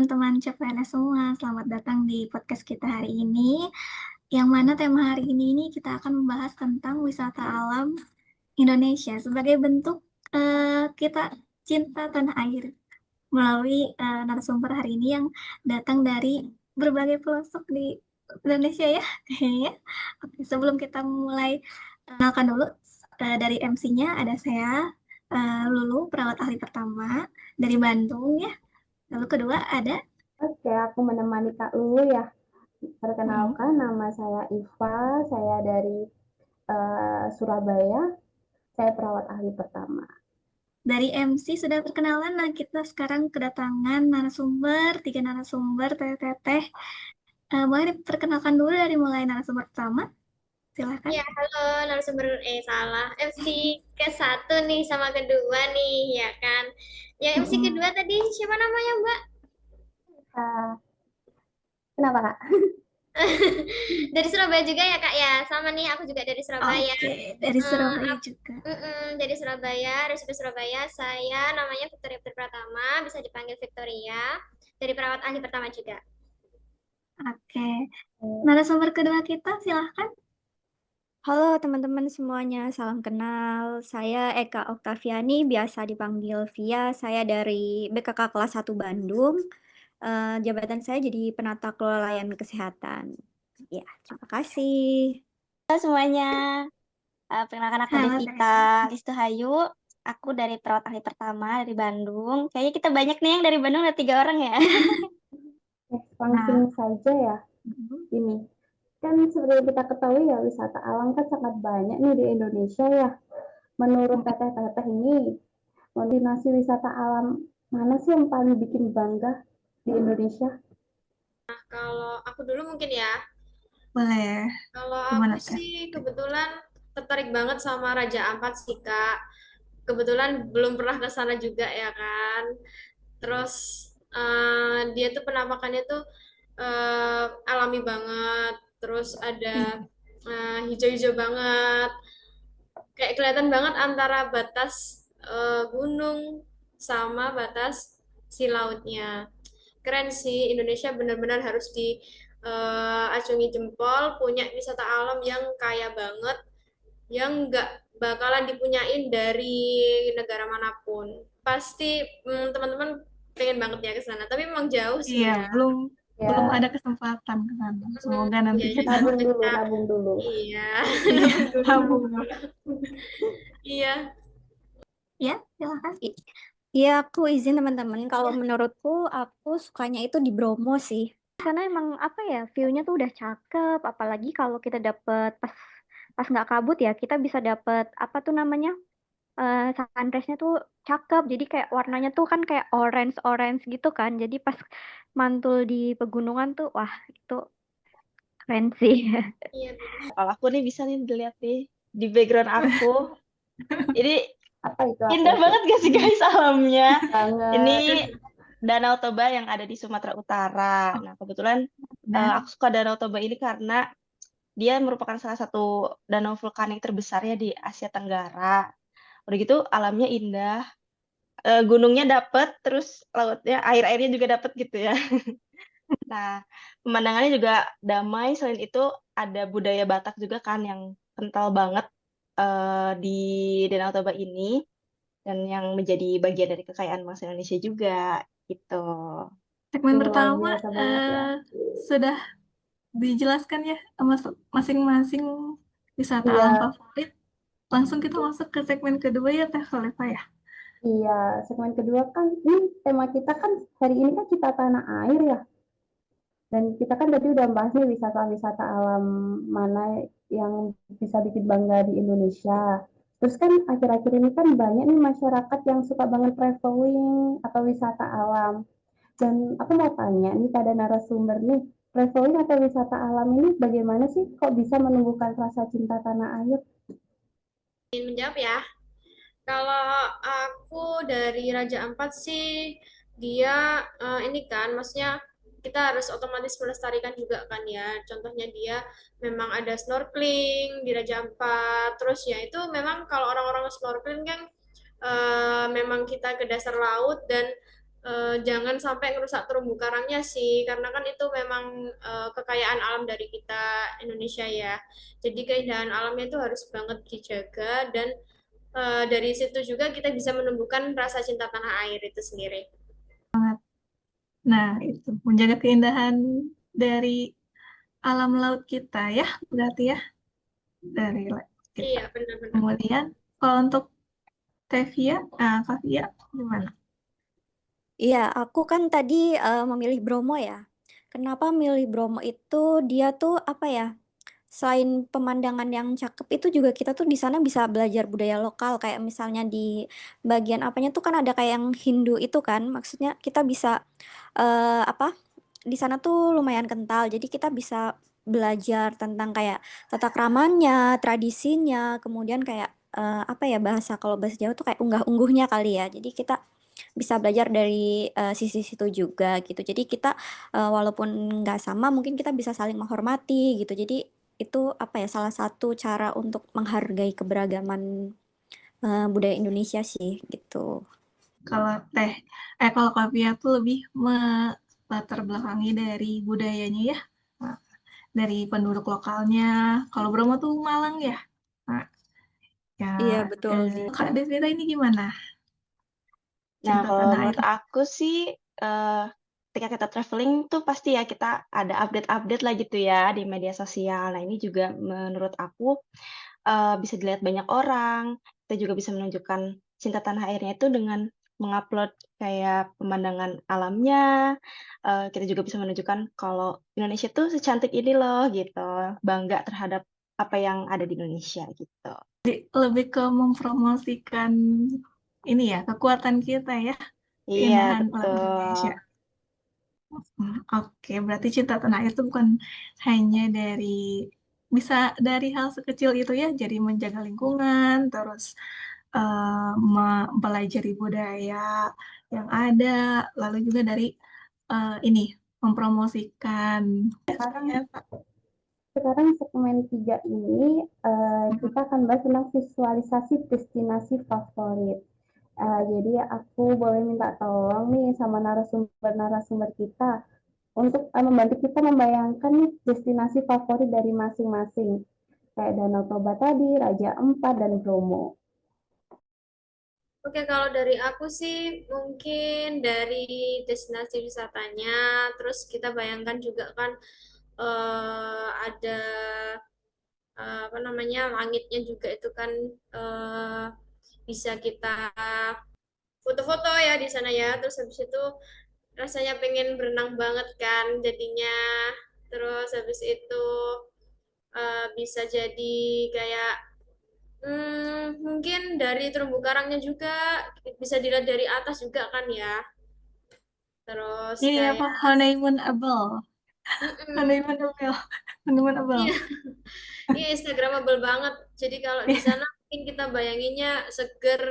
teman-teman CPNS semua, selamat datang di podcast kita hari ini. Yang mana tema hari ini kita akan membahas tentang wisata alam Indonesia sebagai bentuk kita cinta tanah air melalui narasumber hari ini yang datang dari berbagai pelosok di Indonesia ya. Kayaknya. Oke, sebelum kita mulai kenalkan dulu dari MC-nya ada saya Lulu, perawat ahli pertama dari Bandung ya. Lalu kedua ada Oke, aku menemani Kak Lulu ya. Perkenalkan, nama saya Iva, saya dari Surabaya, saya perawat ahli pertama. dari MC sudah perkenalan. Nah, kita sekarang kedatangan narasumber, tiga narasumber, teteh. Boleh diperkenalkan dulu dari mulai narasumber pertama? Silahkan. Ya, halo narasumber, salah. MC ke satu nih sama kedua nih, ya kan? Yang MC kedua tadi siapa namanya, Mbak? Uh, Kenapa Kak? Dari Surabaya juga ya, Kak ya? Sama nih, aku juga dari Surabaya. Oke, dari Surabaya juga. Dari Surabaya, RSUP Surabaya. Saya namanya Victoria Putri Pratama, bisa dipanggil Victoria. Dari perawat ahli pertama juga. Oke. Narasumber kedua kita, silahkan. Halo teman-teman semuanya, salam kenal. Saya Eka Oktaviani, biasa dipanggil Via. Saya dari BKK kelas 1 Bandung. Jabatan saya jadi penata kelola layanan kesehatan. Ya, terima kasih. Halo semuanya, perkenalkan aku Halo, Devita Listuhayu. Aku dari perawat ahli pertama dari Bandung. Kayaknya kita banyak nih yang dari Bandung, ada 3 orang ya. Langsung saja ya. Ini kan seperti yang kita ketahui ya, wisata alam kan sangat banyak nih di Indonesia ya. Menurut teteh-teteh ini, destinasi wisata alam mana sih yang paling bikin bangga di Indonesia? Kalau aku dulu mungkin ya. boleh. Kalau Gimana, aku Teh? sih kebetulan tertarik banget sama Raja Ampat sih, Kak. Kebetulan belum pernah ke sana juga ya kan. Terus dia tuh penampakannya tuh alami banget. Terus ada hijau-hijau banget. Kayak kelihatan banget antara batas gunung sama batas si lautnya. Keren sih, Indonesia benar-benar harus diacungi jempol, punya wisata alam yang kaya banget, yang nggak bakalan dipunyain dari negara manapun. Pasti teman-teman pengen banget ya ke sana, tapi memang jauh sih Iya, ya. belum Ya, ada kesempatan ke sana. Semoga nanti Iya, kita nabung dulu. Iya, tabung. iya. Ya, silahkan. Iya, aku izin teman-teman. Kalau menurutku, aku sukanya itu di Bromo sih. Karena emang apa ya, view-nya tuh udah cakep. Apalagi kalau kita dapet pas nggak kabut ya, kita bisa dapet apa tuh namanya? Sunrise-nya tuh cakep. Jadi kayak warnanya tuh kan kayak orange-orange gitu kan. Jadi pas mantul di pegunungan tuh, wah itu keren sih. Iya, Kalau aku nih bisa nih dilihat nih di background aku. Ini Apa itu? indah banget gak sih guys alamnya? Banget. Ini Danau Toba yang ada di Sumatera Utara. Nah, kebetulan aku suka Danau Toba ini karena dia merupakan salah satu danau vulkanik terbesar ya di Asia Tenggara. Udah gitu alamnya indah, gunungnya dapet, terus lautnya, air-airnya juga dapet gitu ya. Nah, pemandangannya juga damai. Selain itu ada budaya Batak juga kan yang kental banget di Danau Toba ini dan yang menjadi bagian dari kekayaan bangsa Indonesia juga gitu. Segmen Luar pertama biasa banget ya. sudah dijelaskan ya masing-masing wisata Iya. alam favorit. Langsung kita masuk ke segmen kedua ya Teh Soleva ya. Iya, segmen kedua kan ini tema kita kan hari ini kan kita tanah air ya. Dan kita kan tadi udah bahas nih wisata-wisata alam mana yang bisa bikin bangga di Indonesia. Terus kan akhir-akhir ini kan banyak nih masyarakat yang suka banget traveling atau wisata alam. Dan aku mau tanya nih pada narasumber nih, traveling atau wisata alam ini bagaimana sih kok bisa menumbuhkan rasa cinta tanah air? Ingin menjawab ya. Kalau aku dari Raja Ampat sih, dia ini kan, maksudnya kita harus otomatis melestarikan juga kan ya. Contohnya dia memang ada snorkeling di Raja Ampat. Terus ya itu memang kalau orang-orang snorkeling kan memang kita ke dasar laut dan jangan sampai ngerusak terumbu karangnya sih, karena kan itu memang kekayaan alam dari kita Indonesia ya. Jadi keindahan alamnya itu harus banget dijaga dan dari situ juga kita bisa menumbuhkan rasa cinta tanah air itu sendiri. Nah, itu menjaga keindahan dari alam laut kita ya, berarti ya, dari laut kita. Iya, benar-benar. Kemudian, kalau untuk Tevia, Kak Via, gimana? Iya, aku kan tadi memilih Bromo ya. Kenapa milih Bromo itu dia tuh apa ya? Selain pemandangan yang cakep itu juga kita tuh di sana bisa belajar budaya lokal kayak misalnya di bagian apanya tuh kan ada kayak yang Hindu itu kan. Maksudnya kita bisa apa? Di sana tuh lumayan kental. Jadi kita bisa belajar tentang kayak tata kramanya, tradisinya, kemudian kayak apa ya bahasa kalau bahasa Jawa tuh kayak unggah-ungguhnya kali ya. Jadi kita bisa belajar dari sisi situ juga gitu. Jadi kita walaupun nggak sama, mungkin kita bisa saling menghormati gitu. Jadi itu apa ya salah satu cara untuk menghargai keberagaman budaya Indonesia sih gitu. Kalau kalau Kak Via tuh lebih melatar belakangi dari budayanya ya, nah, dari penduduk lokalnya. Kalau Bromo tuh Malang ya. Nah, ya, Iya betul di. Kak Desvita ini gimana? Nah, Cinta kalau tanah air. menurut aku sih, ketika kita traveling tuh pasti ya kita ada update-update lah gitu ya di media sosial. Nah, ini juga menurut aku bisa dilihat banyak orang. Kita juga bisa menunjukkan cinta tanah airnya itu dengan mengupload kayak pemandangan alamnya. Kita juga bisa menunjukkan kalau Indonesia tuh secantik ini loh gitu. Bangga terhadap apa yang ada di Indonesia gitu. Lebih ke mempromosikan ini ya, kekuatan kita ya, Iya, keindahan alam betul. Indonesia. Oke, berarti cinta tanah air itu bukan hanya bisa dari hal sekecil itu ya, jadi menjaga lingkungan, terus mempelajari budaya yang ada, lalu juga dari ini mempromosikan. Ya, Pak. Sekarang segmen 3 ini kita akan bahas tentang visualisasi destinasi favorit. Jadi aku boleh minta tolong nih sama narasumber kita untuk membantu kita membayangkan nih destinasi favorit dari masing-masing. Kayak Danau Toba tadi, Raja Ampat, dan Bromo. Oke, kalau dari aku sih mungkin dari destinasi wisatanya, terus kita bayangkan juga kan ada apa namanya langitnya juga itu kan eh, bisa kita foto-foto ya di sana ya. Terus habis itu rasanya pengen berenang banget kan jadinya. Terus habis itu bisa jadi kayak mungkin dari terumbu karangnya juga bisa dilihat dari atas juga kan ya. Terus Ini apa? kayak Honeymoonable. mm-mm, Honeymoonable. Honeymoonable. iya, iya Instagramable banget. Jadi kalau di sana mungkin kita bayanginnya seger,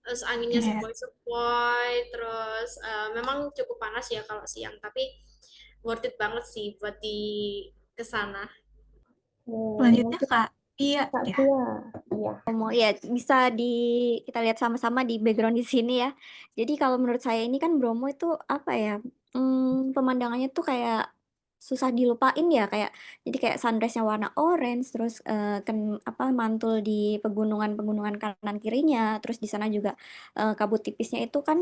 terus anginnya Iya. sepoi-sepoi, terus memang cukup panas ya kalau siang, tapi worth it banget sih buat di kesana. Selanjutnya Mungkin Kak Iya Kak ya. Pia. Iya. Ya bisa kita lihat sama-sama di background di sini ya. Jadi kalau menurut saya ini kan Bromo itu apa ya? Pemandangannya tuh kayak susah dilupain ya kayak jadi kayak sunrise-nya warna orange terus apa mantul di pegunungan-pegunungan kanan kirinya terus di sana juga kabut tipisnya itu kan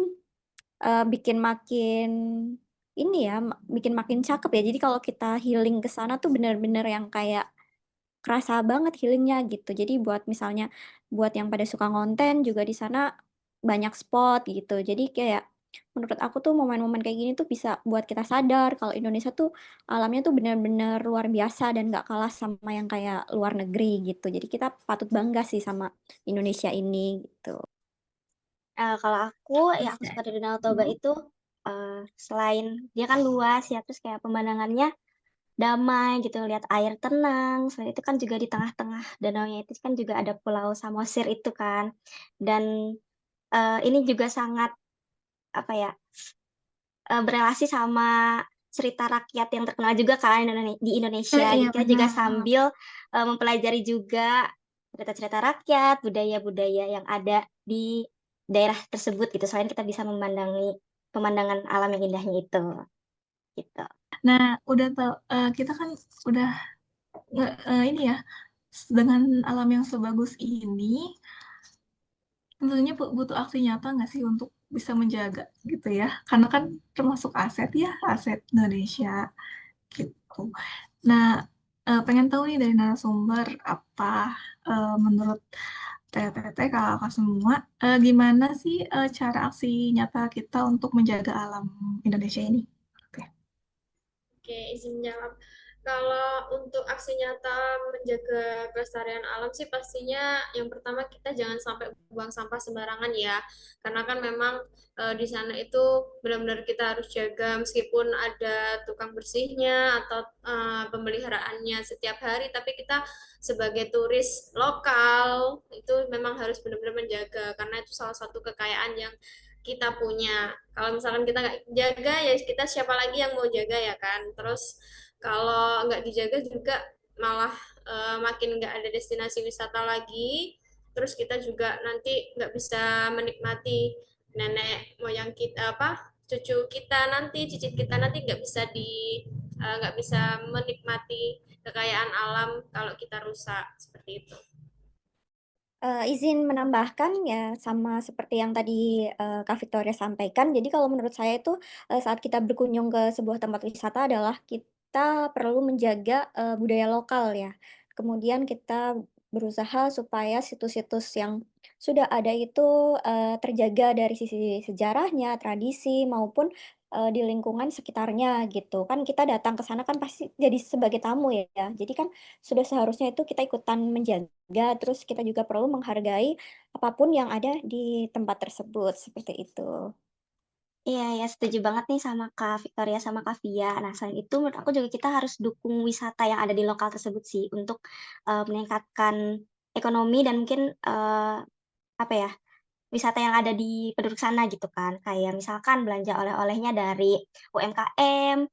bikin makin ini ya bikin makin cakep ya. Jadi kalau kita healing ke sana tuh bener-bener yang kayak kerasa banget healingnya gitu. Jadi buat misalnya buat yang pada suka ngonten juga di sana banyak spot gitu. Jadi kayak menurut aku tuh momen-momen kayak gini tuh bisa buat kita sadar kalau Indonesia tuh alamnya tuh benar-benar luar biasa dan gak kalah sama yang kayak luar negeri gitu. Jadi kita patut bangga sih sama Indonesia ini gitu. Kalau aku yang aku suka dari Danau Toba itu selain dia kan luas ya, terus kayak pemandangannya damai gitu, lihat air tenang. Selain itu kan juga di tengah-tengah danaunya itu kan juga ada Pulau Samosir itu kan. Dan ini juga sangat apa ya berelasi sama cerita rakyat yang terkenal juga kan di Indonesia. Iya Jadi kita juga benar. sambil mempelajari juga cerita-cerita rakyat, budaya-budaya yang ada di daerah tersebut gitu. Selain kita bisa memandangi pemandangan alam yang indahnya itu gitu. Nah, kita kan udah ini ya, dengan alam yang sebagus ini, tentunya butuh aksi nyata nggak sih untuk bisa menjaga gitu ya? Karena kan termasuk aset ya, aset Indonesia gitu. Nah, pengen tahu nih dari narasumber apa menurut TTT kakak semua, gimana sih cara aksi nyata kita untuk menjaga alam Indonesia ini? Oke. Oke, izin jawab. Kalau untuk aksi nyata menjaga kelestarian alam sih pastinya yang pertama kita jangan sampai buang sampah sembarangan ya. Karena kan memang di sana itu benar-benar kita harus jaga meskipun ada tukang bersihnya atau pemeliharaannya setiap hari, tapi kita sebagai turis lokal itu memang harus benar-benar menjaga karena itu salah satu kekayaan yang kita punya. Kalau misalkan kita nggak jaga ya kita siapa lagi yang mau jaga ya kan. Terus kalau nggak dijaga juga malah makin nggak ada destinasi wisata lagi. Terus kita juga nanti nggak bisa menikmati nenek moyang kita apa cucu kita nanti cicit kita nanti nggak bisa menikmati kekayaan alam kalau kita rusak seperti itu. Izin menambahkan ya sama seperti yang tadi Kak Victoria sampaikan. Jadi kalau menurut saya itu saat kita berkunjung ke sebuah tempat wisata adalah kita perlu menjaga budaya lokal ya. Kemudian kita berusaha supaya situs-situs yang sudah ada itu terjaga dari sisi sejarahnya, tradisi maupun di lingkungan sekitarnya gitu. Kan kita datang ke sana kan pasti jadi sebagai tamu ya. Jadi kan sudah seharusnya itu kita ikutan menjaga, terus kita juga perlu menghargai apapun yang ada di tempat tersebut, seperti itu. Iya ya, setuju banget nih sama Kak Victoria sama Kak Via. Nah, selain itu menurut aku juga kita harus dukung wisata yang ada di lokal tersebut sih untuk meningkatkan ekonomi dan mungkin apa ya, wisata yang ada di penduduk sana gitu kan. Kayak misalkan belanja oleh-olehnya dari UMKM,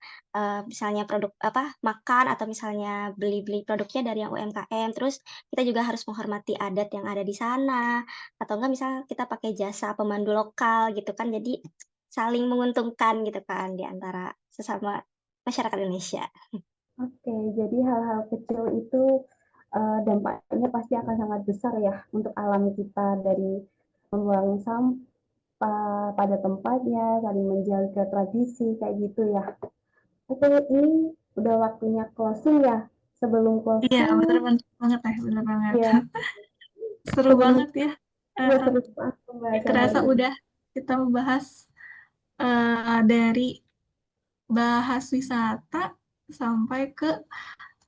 misalnya produk apa, makan atau misalnya beli-beli produknya dari yang UMKM. Terus kita juga harus menghormati adat yang ada di sana, atau enggak misal kita pakai jasa pemandu lokal gitu kan. Jadi saling menguntungkan gitu kan di antara sesama masyarakat Indonesia. Oke, jadi hal-hal kecil itu dampaknya pasti akan sangat besar ya untuk alam kita, dari membuang sampah pada tempatnya, saling menjaga tradisi kayak gitu ya. Oke, ini udah waktunya closing ya. Sebelum Iya, closing, bener banget ya, bener banget. ya Seru sebelum banget ya. ya Eh, seru banget pembahasan hari Kerasa ini. udah kita membahas dari bahas wisata sampai ke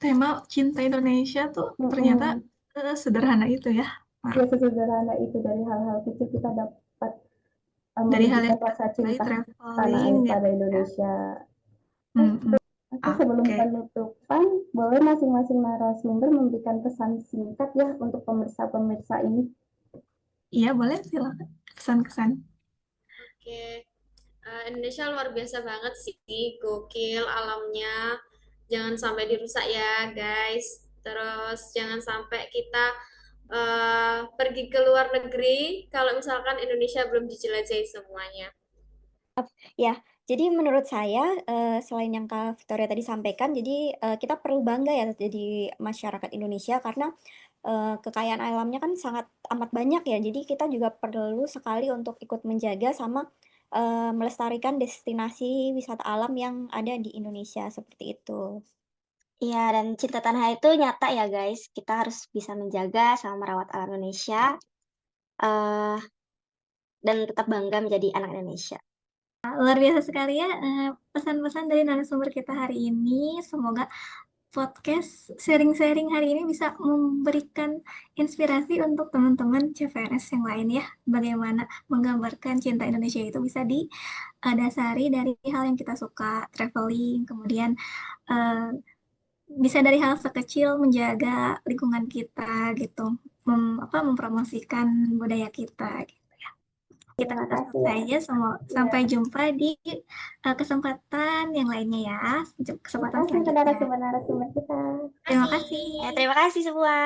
tema cinta Indonesia tuh ternyata Mm-mm. sederhana itu ya. Ya sesederhana itu, dari hal-hal kecil kita dapat Dari hal yang menunjukkan rasa tadi cinta tanah traveling air gitu pada ya. Indonesia. Mm-mm. Oke, sebelum Oke. penutupan, boleh masing-masing narasumber memberikan pesan singkat ya untuk pemirsa-pemirsa ini. Iya, boleh silakan. Kesan-kesan. Oke, Indonesia luar biasa banget sih, gokil alamnya. Jangan sampai dirusak ya, guys. Terus jangan sampai kita pergi ke luar negeri kalau misalkan Indonesia belum dijelajahi semuanya. Ya, jadi menurut saya selain yang Kak Victoria tadi sampaikan, jadi kita perlu bangga ya jadi masyarakat Indonesia karena kekayaan alamnya kan sangat amat banyak ya. Jadi kita juga perlu sekali untuk ikut menjaga sama melestarikan destinasi wisata alam yang ada di Indonesia seperti itu. Iya, dan cinta tanah air itu nyata ya guys. Kita harus bisa menjaga sama merawat alam Indonesia eh dan tetap bangga menjadi anak Indonesia. Luar biasa sekali ya pesan-pesan dari narasumber kita hari ini. Semoga podcast sharing-sharing hari ini bisa memberikan inspirasi untuk teman-teman CPNS yang lain ya. Bagaimana menggambarkan cinta Indonesia itu bisa didasari dari hal yang kita suka, traveling, kemudian eh, bisa dari hal sekecil menjaga lingkungan kita gitu, mempromosikan budaya kita. Gitu. Kita Terima tutup kasih ya. saja. Sampai jumpa di kesempatan yang lainnya ya. Terima Kesempatan kasih selanjutnya. narasumber-narasumber kita. Terima kasih. Terima kasih semua.